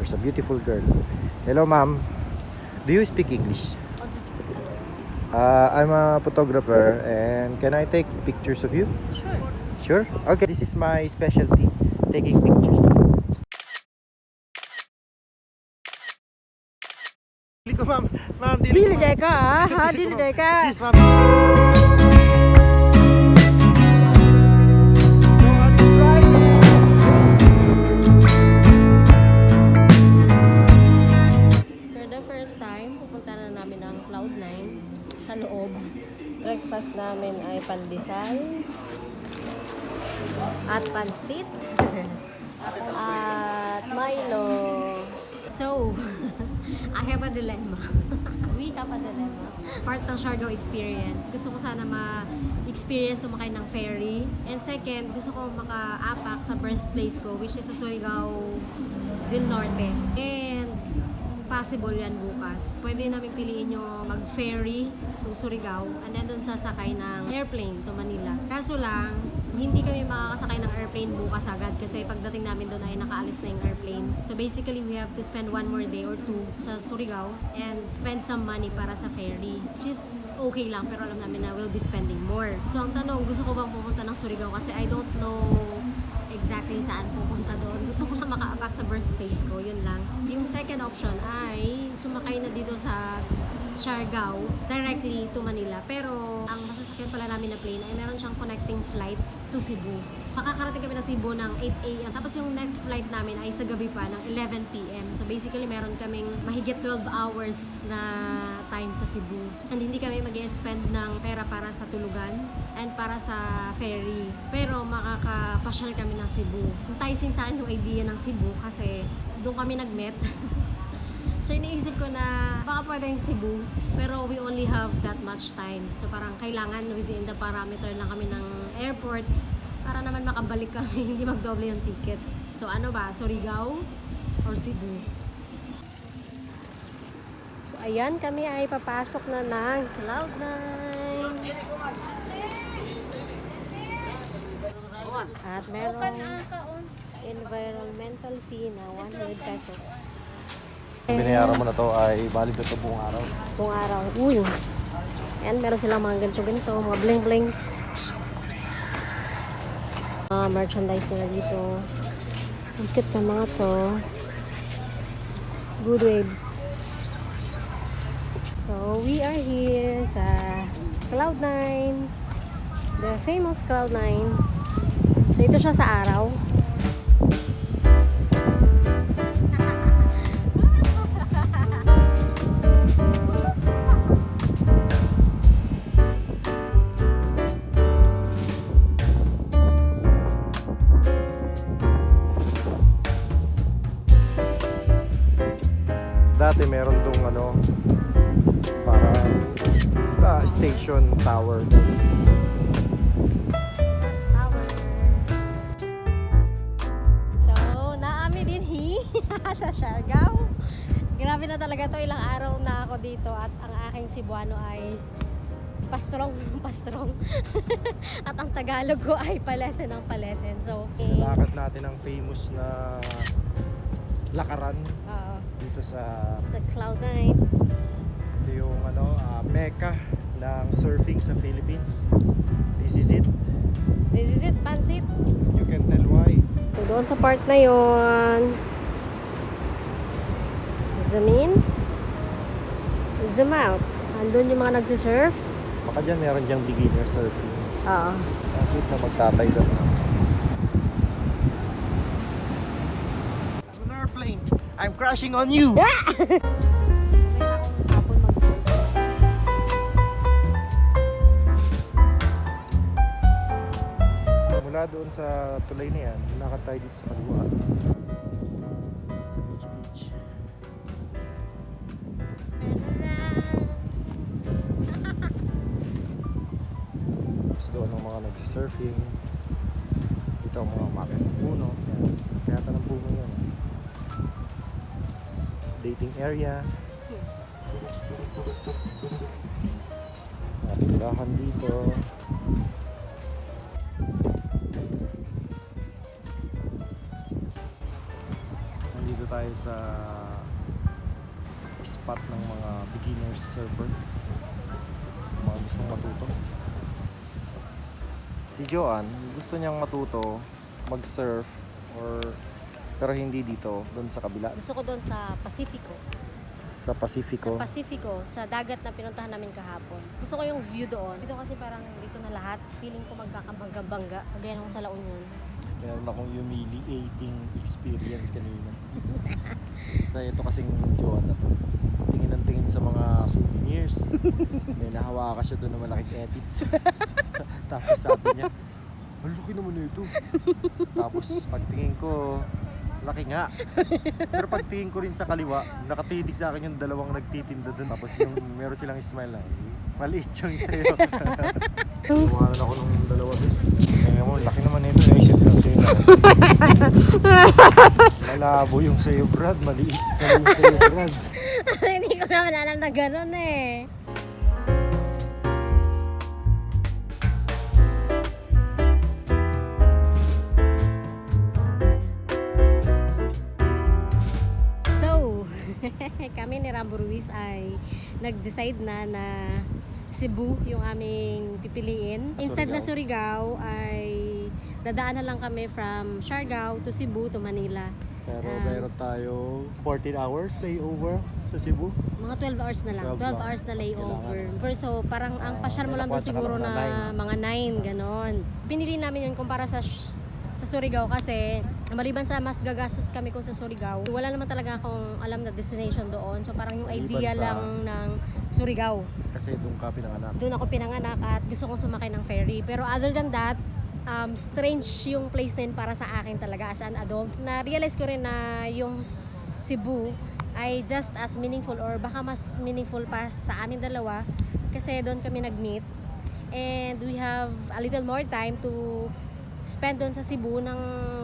There's a beautiful girl. Hello, ma'am. Do you speak English? I'm a photographer, and can I take pictures of you? Sure. Sure? Okay, this is my specialty, taking pictures. Dili ko, ma'am. Ma'am, dili ko, Dili ma'am. day ka ha, dili day ka. Yes, ma'am. For the first time, pupunta na namin ang Cloud9 sa loob. Breakfast namin ay pandesal at pansit at Milo. So, I have a dilemma. We have a dilemma. Part ng Siargao experience. Gusto ko sana ma-experience sumakay ng ferry. And second, gusto ko maka-apak sa birthplace ko, which is sa Surigao del Norte. And possible yan bukas. Pwede namin piliin yung mag-ferry to Surigao and then doon sasakay ng airplane to Manila. Kaso lang, hindi kami makakasakay ng airplane bukas agad kasi pagdating namin doon ay nakaalis na yung airplane. So basically, we have to spend one more day or two sa Surigao and spend some money para sa ferry. Which is okay lang pero alam namin na we'll be spending more. So ang tanong, gusto ko bang pumunta ng Surigao kasi I don't know exactly saan pupunta doon. Gusto ko lang maka-apak sa birthplace ko, yun lang. Yung second option ay sumakay na dito sa Siargao directly to Manila. Pero ang masasakyan pala namin na plane ay meron siyang connecting flight to Cebu. Makakarating kami ng Cebu ng 8 a.m. Tapos yung next flight namin ay sa gabi pa ng 11 p.m. So basically meron kaming mahigit 12 hours na time sa Cebu. And hindi kami mag-spend ng pera para sa tulugan and para sa ferry. Pero makakapasyal kami ng Cebu. Enticing sa akin yung idea ng Cebu kasi doon kami nag-met. So iniisip ko na baka pwedeng Cebu pero we only have that much time. So parang kailangan within the parameter lang kami ng airport para naman makabalik kami, hindi magdoble yung ticket. So ano ba, Surigao or Cebu? So ayan, kami ay papasok na ng Cloud9. At merong environmental fee na 100 pesos. Binayaran mo na to ay valid na to buong araw. Buong araw. Uy! Ayan, meron silang mga ganito-ganito, mga bling-blings. Mga merchandise nila dito. Ang cute na mga to. Good waves. So, we are here sa Cloud9. The famous Cloud9. So, ito siya sa araw. Dati meron tong ano, para station tower. Surf Tower. So, naami din sa Siargao. Grabe na talaga to, ilang araw na ako dito at ang aking Cebuano ay pastrong. At ang Tagalog ko ay palesen ng palesen. So, Lakad natin ang famous na lakaran dito sa Cloud9. ito yung ano, mecca ng surfing sa Philippines. This is it. This is it, pansit. You can tell why. So, doon sa part na yon, zoom in, zoom out. Andun yung mga nagsisurf. Baka dyan meron dyang beginner surfing. Oo. Kasi na magtatay doon. I'm an airplane. I'm crashing on you. Mula doon sa tulay na yan, lakad tayo dito sa kaliwa. Sa beach. Tapos doon ang mga nagsisurfing. Dito ang mga umakit ng puno. Yan. Kaya ito ng puno yan. Dating area. Mga tirahan dito. Nandito tayo sa spot ng mga beginners surfer. Sa mga gustong matuto. Si Joanne, gusto niyang matuto mag-surf pero hindi dito, doon sa kabila. Gusto ko doon sa Pacifico. Sa Pacifico. Sa Pacifico, sa dagat na pinuntahan namin kahapon. Gusto ko yung view doon. Dito kasi parang dito na lahat. Feeling ko magkakabangga-bangga. Kagaya nung sa La Union. Meron akong humiliating experience kanina. Kaya ito kasing Joanne na to. Tingin ng tingin sa mga souvenirs. May nahawakan siya doon na malaking epits. Tapos sabi niya, ang laki naman na ito. Tapos pagtingin ko, laki nga. Pero pagtingin ko rin sa kaliwa, nakatitig sa akin yung dalawang nagtitinda doon. Tapos yung meron silang smile na, maliit yung sa'yo. Tumahanan ako ng dalawa doon. Kaya mo, laki naman nito. Naisip lang sa'yo na. Malabo yung sa'yo, Brad. Maliit na yung sa'yo, Brad. Hindi ko naman alam na gano'n eh. So, kami ni Rambo Ruiz ay nag-decide na Cebu yung aming pipiliin. Instead na Surigao ay dadaan na lang kami from Siargao to Cebu to Manila. Pero meron tayo 14 hours layover sa Cebu. Mga 12 hours na lang. 12 hours na layover. So, parang ang pasyar mo lang doon nakakuha siguro ka ng na mga 9, ganon. Pinili namin yun kumpara sa Surigao kasi maliban sa mas gagastos kami kung sa Surigao, wala naman talaga akong alam na destination doon. So, parang yung Maliban idea sa- lang ng Surigao. Kasi doon ka pinanganak. Doon ako pinanganak at gusto kong sumakay ng ferry. Pero other than that, strange yung place na yun para sa akin talaga as an adult. Na-realize ko rin na yung Cebu ay just as meaningful or baka mas meaningful pa sa amin dalawa kasi doon kami nag-meet. And we have a little more time to spend doon sa Cebu nang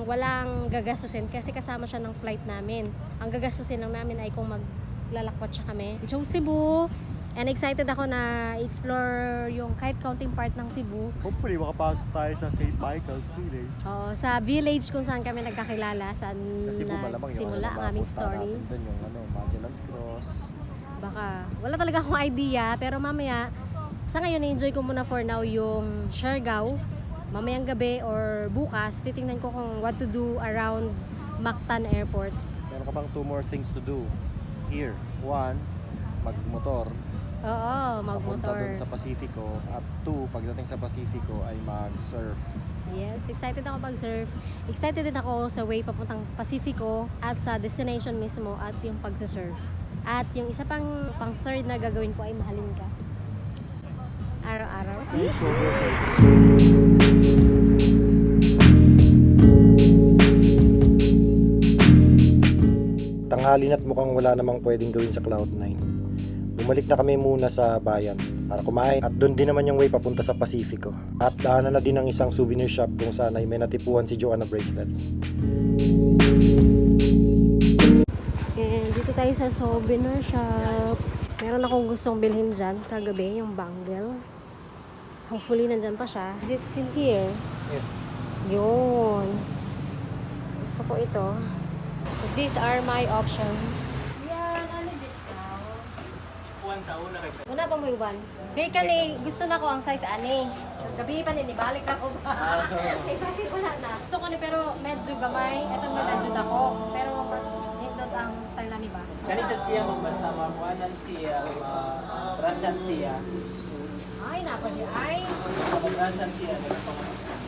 walang gagastusin kasi kasama siya ng flight namin. Ang gagastusin lang namin ay kung maglalakwat siya kami. We chose Cebu. And excited ako na i-explore yung kahit counting part ng Cebu. Hopefully makapasok tayo sa St. Michael's Village. Oo, sa village kung saan kami nagkakilala, saan Kasi malamang yung nagsimula ang aming mapunta story. natin doon yung Magellan's Cross. Baka, wala talaga akong idea, pero mamaya, sa ngayon, enjoy ko muna for now yung Siargao. Mamayang gabi or bukas, titingnan ko kung what to do around Mactan Airport. Meron ka pang 2 more things to do here. 1, magmotor. Oo, Papunta magmotor. doon sa Pacifico. At 2, pagdating sa Pacifico ay mag-surf. Yes, excited ako mag-surf. Excited din ako sa way papuntang Pacifico at sa destination mismo at yung pagsasurf. At yung isa pang third na gagawin ko ay mahalin ka. Araw-araw. So good. Tanghali na't mukhang wala namang pwedeng gawin sa Cloud9. Bumalik na kami muna sa bayan para kumain at doon din naman yung way papunta sa Pacifico. At daanan na din ng isang souvenir shop kung saan ay may natipuan si Joanna bracelets. And dito tayo sa souvenir shop. Meron akong gustong bilhin dyan kagabi, yung bangle. Hopefully nandyan pa siya. Is it still here? Yes. Yun. Gusto ko ito. These are my options. Yan, ano discount? Wala pa mo iwan. Kaya kani, gusto na ko ang size ani. Gabi pa ni balik ako ba? Ay kasi wala na. Gusto ko ni pero medyo gamay. Ito na medyo dako. Pero mas hindot ang style na ni ba? Kanisan siya mong basta makuanan siya, Russian siya, Ay, napadi. Ay, Russian siya.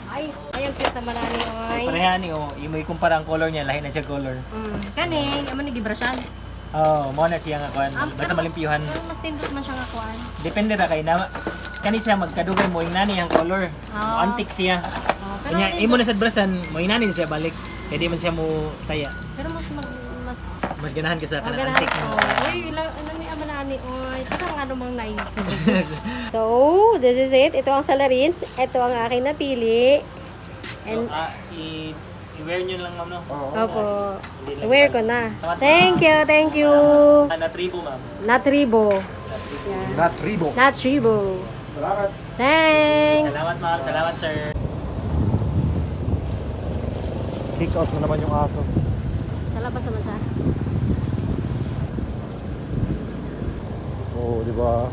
ay, ang cute naman ani. Ay. Pareha ni o, imoy kumpara ang color niya, lahi na siya color. Kani, amo ni gibrasyan. Oh, mo na siya nga kuan. Basta malimpyuhan. Pero mas tindot man siya nga kuan. Depende ra kay na kani siya magkadugay mo ing nani ang color. Ah. Antique siya. Pero Kanya imo na sa brasan, mo ing nani siya balik. Kaya di man siya mo taya. Pero mas Mas ganahan ka sa kanang ganahan antique ko. mo. Uy, ano ni amanani? Uy, parang ano mang naisip. So, this is it. Ito ang salarin. Ito ang aking napili. So, i-wear nyo lang ma'am no? Opo. Hindi lang Wear ko na. Thank you, thank you. Na tribo ma'am. Natribo. Not Ribo. Natribo. Salamat. Thanks. Salamat ma'am, salamat sir. Kick out na naman yung aso. Sa labas naman siya. di ba?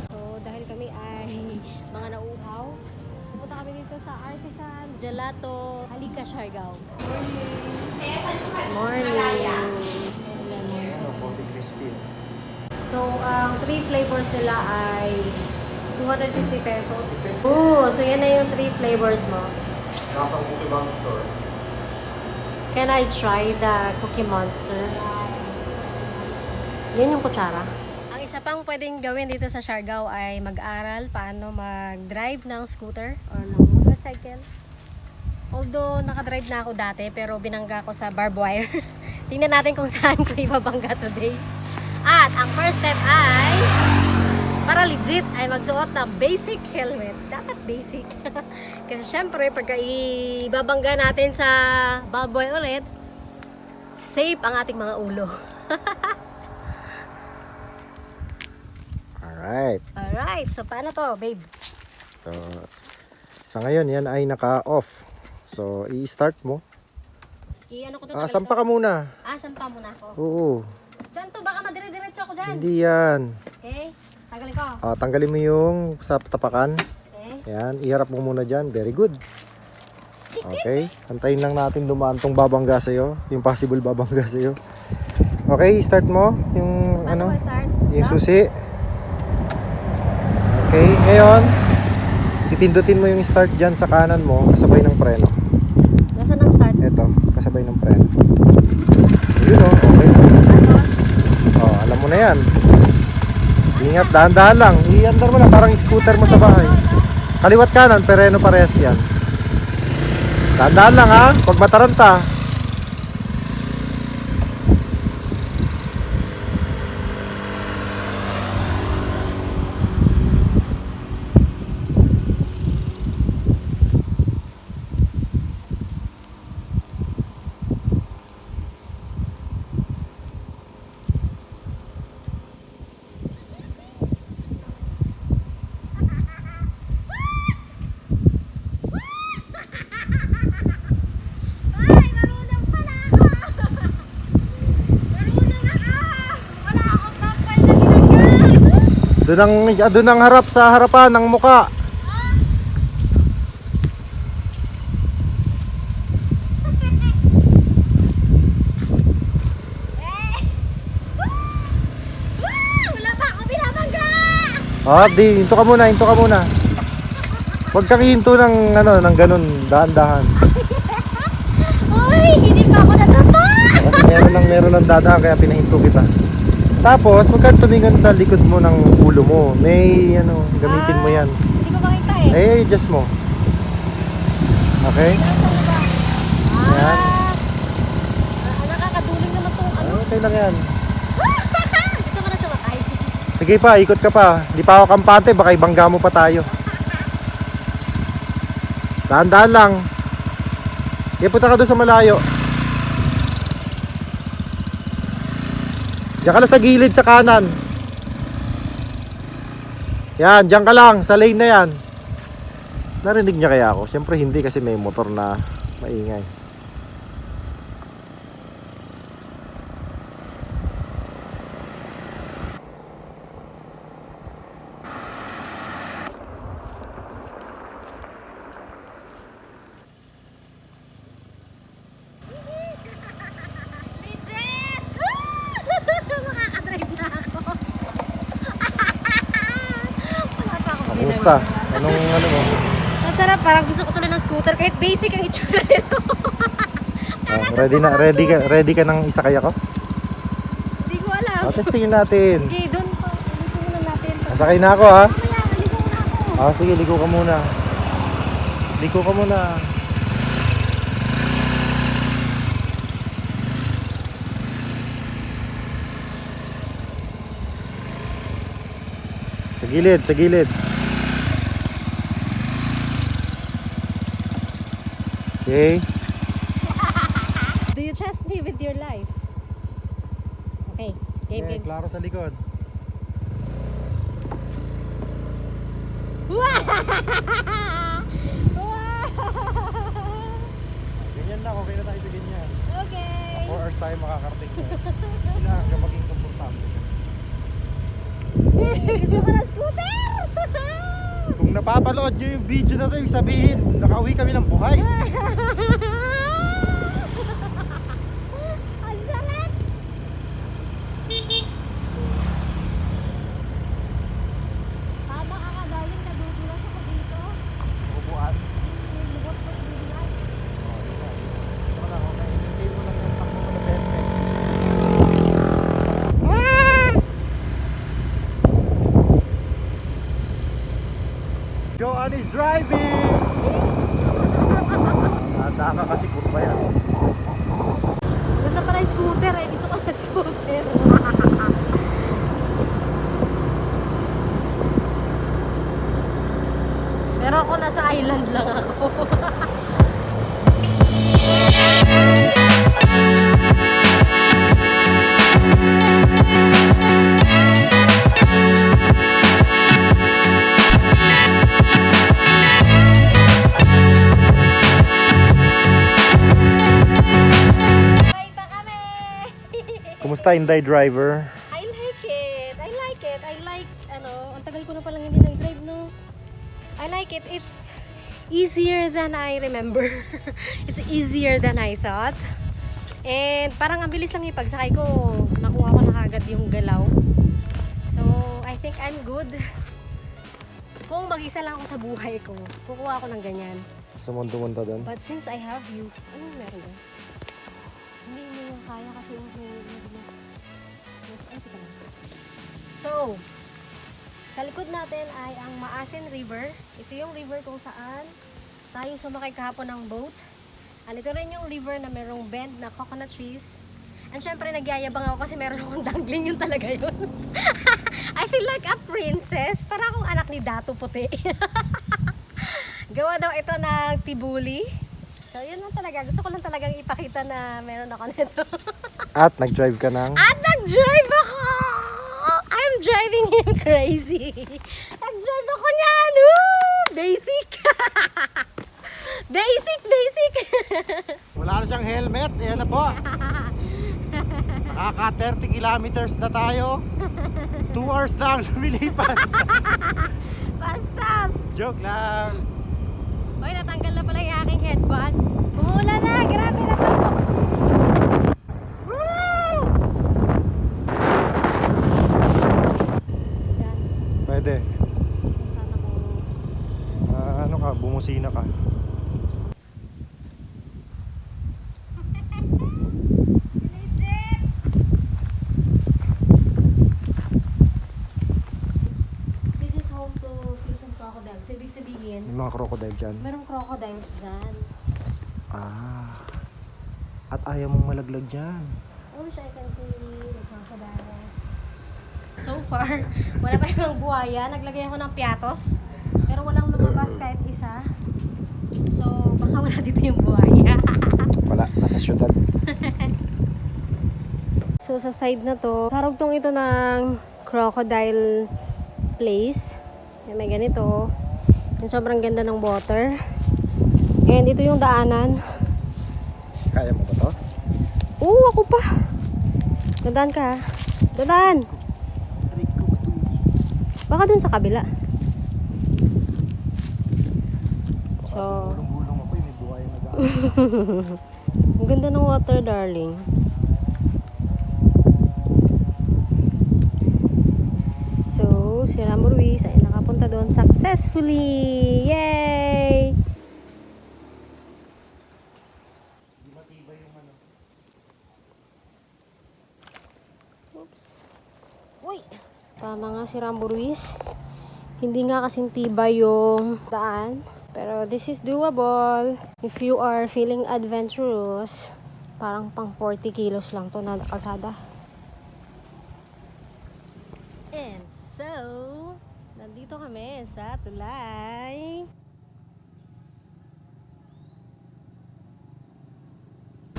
So, dahil kami ay mga nauuhaw, pupunta kami dito sa Artisan Gelato Halika, Siargao. Morning! Ano, coffee crispy. So, ang 3 flavors nila ay 250 pesos. Ooh, so yan na yung 3 flavors mo. Nakapang Cookie Monster. Can I try the Cookie Monster? Yan yung kutsara. Ang isa pang pwedeng gawin dito sa Siargao ay mag-aral paano mag-drive ng scooter or ng motorcycle. Although nakadrive na ako dati pero binangga ko sa barbed wire. Tingnan natin kung saan ko ibabangga today. At ang first step ay para legit ay magsuot ng basic helmet. Dapat basic. Kasi syempre pagka ibabangga natin sa barbed wire ulit, safe ang ating mga ulo. Alright. Alright, so paano to, babe? So, sa ngayon, yan ay naka-off. So, i-start mo. I-ano ko to? Sampa ka muna. Sampa muna ako. Oo. Diyan to, baka madire-diretso ako dyan. Hindi yan. Okay, tagalin ko. Tanggalin mo yung sa tapakan. Okay. Yan, iharap mo muna dyan. Very good. Okay, antayin lang natin dumaan tong babangga sa'yo. Yung possible babangga sa'yo. Okay, start mo yung Paano ko start? yung susi. Okay, ngayon, pipindutin mo yung start dyan sa kanan mo, kasabay ng preno. Nasaan ang start? Ito, kasabay ng preno. Yun o, okay. Alam mo na yan. Ingat, dahan-dahan lang. I-andar mo lang, parang scooter mo sa bahay. Kaliwat kanan, preno parehas yan. Dahan-dahan lang ha, pag mataranta. Doon ang harap sa harapan ng muka. Wala pa ako binabangga! Hinto ka muna. Huwag kang hinto ng ng ganun, dahan-dahan. Uy, hindi pa ako natapa! Kasi meron lang dadaan kaya pinahinto kita. Tapos, huwag kang tumingin sa likod mo ng ulo mo. May, gamitin mo yan. Hindi ko makita eh. Adjust mo. Okay? Yan. Nakakaduling naman itong ano. Okay lang yan. Gusto mo na sumakay? Sige pa, ikot ka pa. Hindi pa ako kampante, baka ibangga mo pa tayo. Dahan-dahan lang. Punta ka doon sa malayo. Diyan ka lang sa gilid sa kanan. Yan, diyan ka lang. Sa lane na yan. Narinig niya kaya ako? Siyempre hindi kasi may motor na maingay. Legit! Makakadrive na ako. Wala pa akong Kamusta? Anong mo? Masarap, parang gusto ko tuloy ng scooter kahit basic ang itsura nito. Ready ka nang isakay ako? Hindi ko alam. Testingin natin. Okay, doon po. Ligo muna natin. Sakay na ako ha. Mamaya, ligo na ako. Sige, ligo ka muna. Ligo ka muna. Sa gilid. Okay. Do you trust me with your life? Okay, game. Klaro sa likod. Ganyan lang, okay na tayo sa ganyan. Okay. 4 hours tayo makakarating na. Kailangan maging komportable. Gusto ko na scooter! Kung napapanood nyo yung video na to, ibig sabihin, nakauwi kami ng buhay. Ang sarap! Tama ka ka, darling. Nadudulas ako dito. Upuan. May lubot ko dudulas. Ito na, okay. Hindi mo lang yung takbo mo na helmet. Joanne is driving! Handa ka kasi kurba yan. Ganda pala yung scooter eh. Gusto ko na scooter. Pero ako nasa island lang ako. Bye pa kami! Kumusta Inday driver? I like it. I like it. I like, ang tagal ko na palang hindi nag-drive, no? I like it. It's easier than I remember. It's easier than I thought. And parang ang bilis lang yung pagsakay ko. Nakuha ko na kagad yung galaw. So, I think I'm good. Kung mag-isa lang ako sa buhay ko, kukuha ako ng ganyan. Sa mundo-mundo doon? But since I have you, anong meron doon? Hindi mo yung kaya kasi yung madulas. Yes, ay, kita lang. So, sa likod natin ay ang Maasin River. Ito yung river kung saan tayo sumakay kahapon ng boat. And ito rin yung river na merong bend na coconut trees. And syempre nagyayabang ako kasi meron akong dangling, yun talaga yun. I feel like a princess. Para akong anak ni Dato Puti. Gawa daw ito ng tibuli. So yun lang talaga. Gusto ko lang talagang ipakita na meron ako nito. At nag-drive ka ng? At nag-drive ako! I'm driving him crazy. Nag-drive ako niyan. Woo! Basic. Basic. Wala na siyang helmet. Ayan na po. Nakaka 30 kilometers na tayo. 2 hours lang lumilipas. Bastas. Joke lang. Hoy, natanggal na pala yung aking headband. Umuulan na. Grabe na to. Woo! Diyan. Pwede. Sana kung... Ano ka, bumusina ka. Legit! This is home to Philippine crocodiles. So, ibig sabihin, May mga crocodile dyan. merong crocodiles dyan. At ayaw mong malaglag dyan. I wish I can see the crocodiles. So far, wala pa yung buhaya. Naglagay ako ng piatos. Pero walang lumabas kahit isa. So, baka wala dito yung buhaya. Wala, nasa syudad. So, sa side na to, karugtong ito ng crocodile place. May ganito. And sobrang ganda ng water. And ito yung daanan. Kaya mo ba to? Oo, ako pa. Dadaan ka ha. Dadaan. Baka dun sa kabila. So, Gulong-gulong ako, may buhay na daan. ang ganda ng water, darling. So, si Rambo Ruiz ay nakapunta doon successfully. Yay! Oops. Uy! Tama nga si Rambo Ruiz. Hindi nga kasing tibay yung daan. Pero this is doable. If you are feeling adventurous, parang pang 40 kilos lang to na kalsada. And so, nandito kami sa tulay.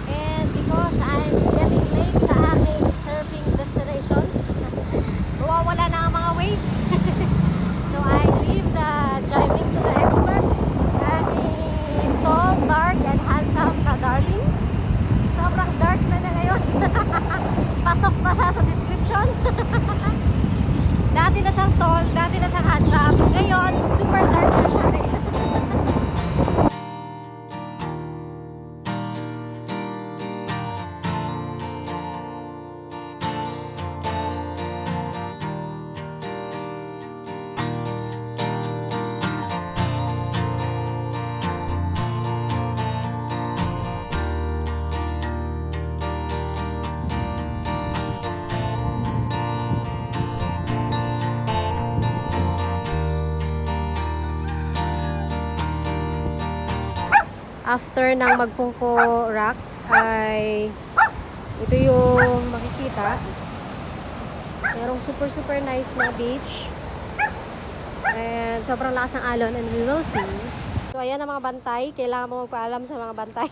And because I'm getting late sa aking surfing destination, mawawala na ang mga waves. So I leave the driving to the expert. Sa aking tall, dark, and handsome na darling. Sobrang dark na ngayon. after ng Magpungko Rocks ay ito yung makikita. Merong super nice na beach. And sobrang lakas ng alon and we will see. So ayan ang mga bantay. Kailangan mo magpaalam sa mga bantay.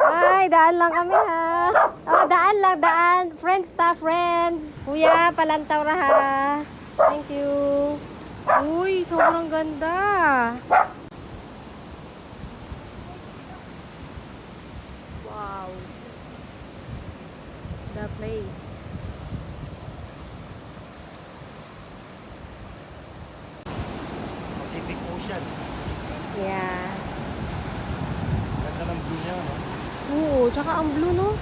Ay, daan lang kami ha. Oh, daan lang, daan. Friends ta, friends. Kuya, palantaw ra ha. Thank you. Uy, sobrang ganda. Wow. The place. Pacific Ocean. Yeah. Ganda ng blue niya, no? Oo, tsaka ang blue, no?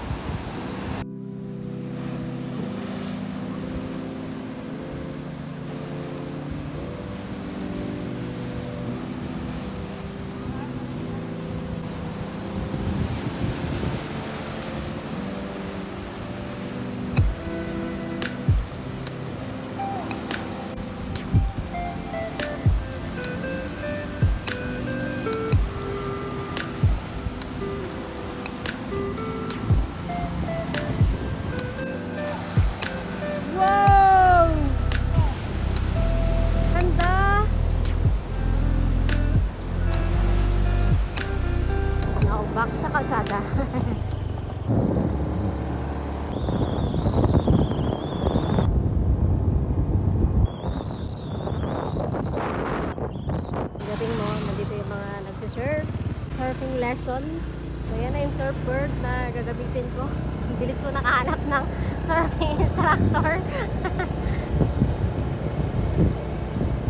Wow! Ganda! Naubak sa kalsada. Dating mo, nandito yung mga nagsisurf. Surfing lesson. So yan na yung surfboard na gagamitin ko. Ang bilis ko nakahanap ng surfing instructor.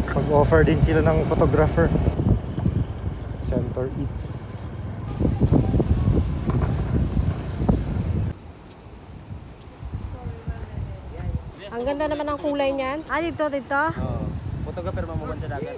Pag-offer din sila ng photographer. Center Eats. Ang ganda naman ng kulay niyan. Ah, dito. Oh, photographer mamukan sa dagat.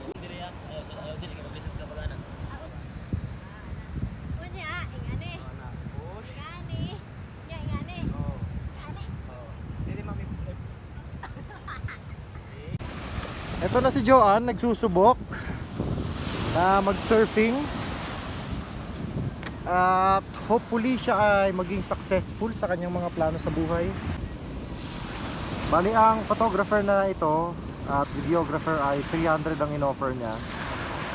Ito na si Joanne, nagsusubok na mag-surfing. At hopefully siya ay maging successful sa kanyang mga plano sa buhay. Bali ang photographer na ito at videographer ay 300 ang in-offer niya.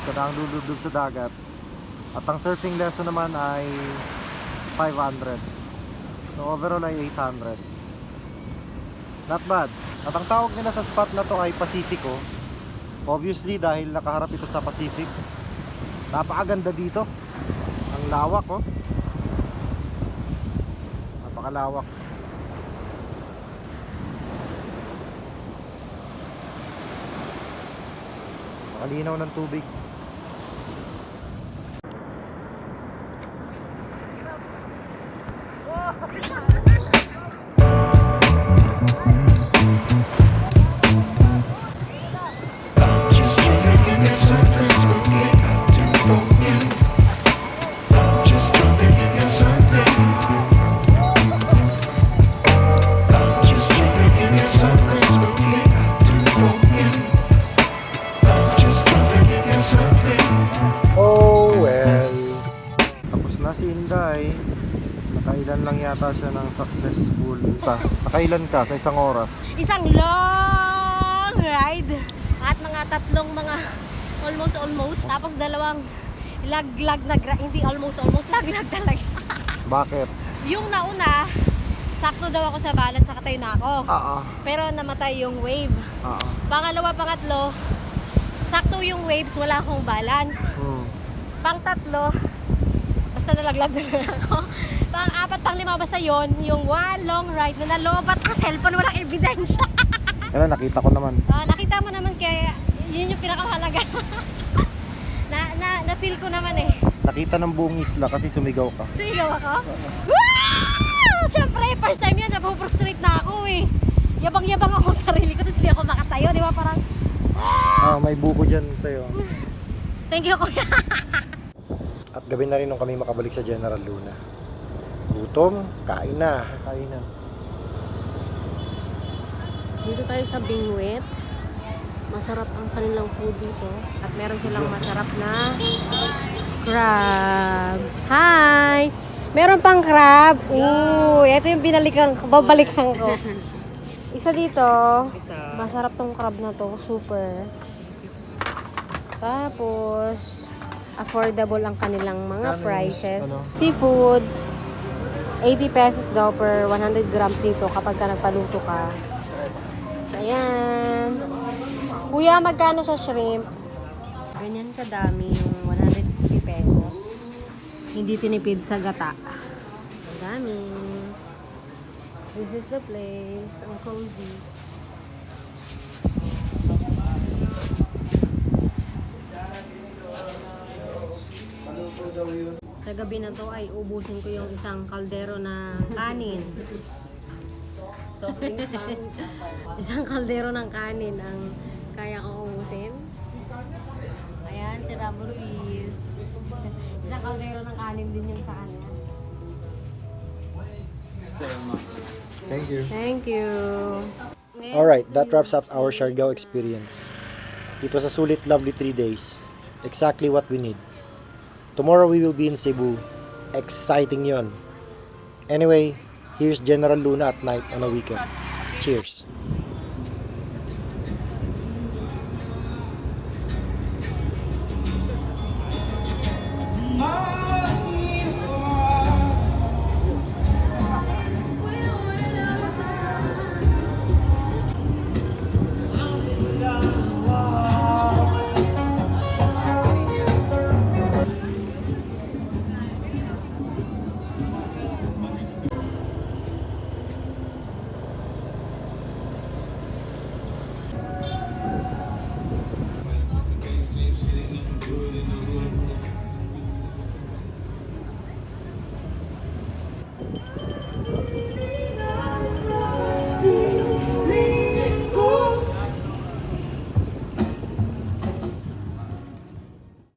Ito na ang lulublob sa dagat. At ang surfing lesson naman ay 500. So overall ay 800. Not bad. At ang tawag nila sa spot na to ay Pacifico. Obviously dahil nakaharap ito sa Pacific. Napakaganda dito. Ang lawak, oh. Napakalawak. Nakalinaw ng tubig. Just trying to give you something spooky to forget. I'm just trying to give you something. I'm just trying to give you something spooky to forget. I'm just trying to give you something. Oh well. Tapos na si Inday. Nakailan lang yata siya ng successful. Nakailan ka sa isang oras? Isang long ride. At mga tatlong mga almost. Tapos dalawang laglag na hindi almost laglag talaga. Bakit? Yung nauna, sakto daw ako sa balance, nakatayo na ako. Pero namatay yung wave. Pangalawa, pangatlo, sakto yung waves, wala akong balance. Pang-tatlo, basta nalaglag na lang ako. Pang-apat, pang-lima, basta yon yung one long ride na nalobat ka cellphone, walang ebidensya. Kaya nakita ko naman. Nakita mo naman kaya yun yung pinakamahalaga. na-feel ko naman eh. Nakita ng buong isla kasi sumigaw ka. Sumigaw ako? Wow! Siyempre, first time yun, napuprostrate na ako eh. Yabang-yabang ako sa sarili ko, tapos hindi ako makatayo, di ba? Parang, May buko dyan sa'yo. thank you kuya. At gabi na rin nung kami makabalik sa General Luna. Gutom, kain na. Kain na. Dito tayo sa Bingwit. Masarap ang kanilang food dito. At meron silang masarap na crab. Hi! Meron pang crab. Ooh, ito yung babalikan ko. Isa dito. Masarap tong crab na to. Super. Tapos, affordable ang kanilang mga prices. Seafoods, 80 pesos daw per 100 grams dito kapag ka nagpaluto ka. So, ayan. Kuya, magkano sa shrimp? Ganyan kadami yung 150 pesos. Hindi tinipid sa gata. Ang dami. This is the place. Ang cozy. Sa gabi na to ay ubusin ko yung isang kaldero na kanin. Isang kaldero ng kanin ang kaya kong ubusin. Ayan, si Ramo Ruiz. Isang kaldero ng kanin din yung sa kanya. Thank you. Thank you. Alright, that wraps up our Siargao experience. It was a sulit, lovely 3 days. Exactly what we need. Tomorrow we will be in Cebu. Exciting yon. Anyway, here's General Luna at night on a weekend. Cheers. My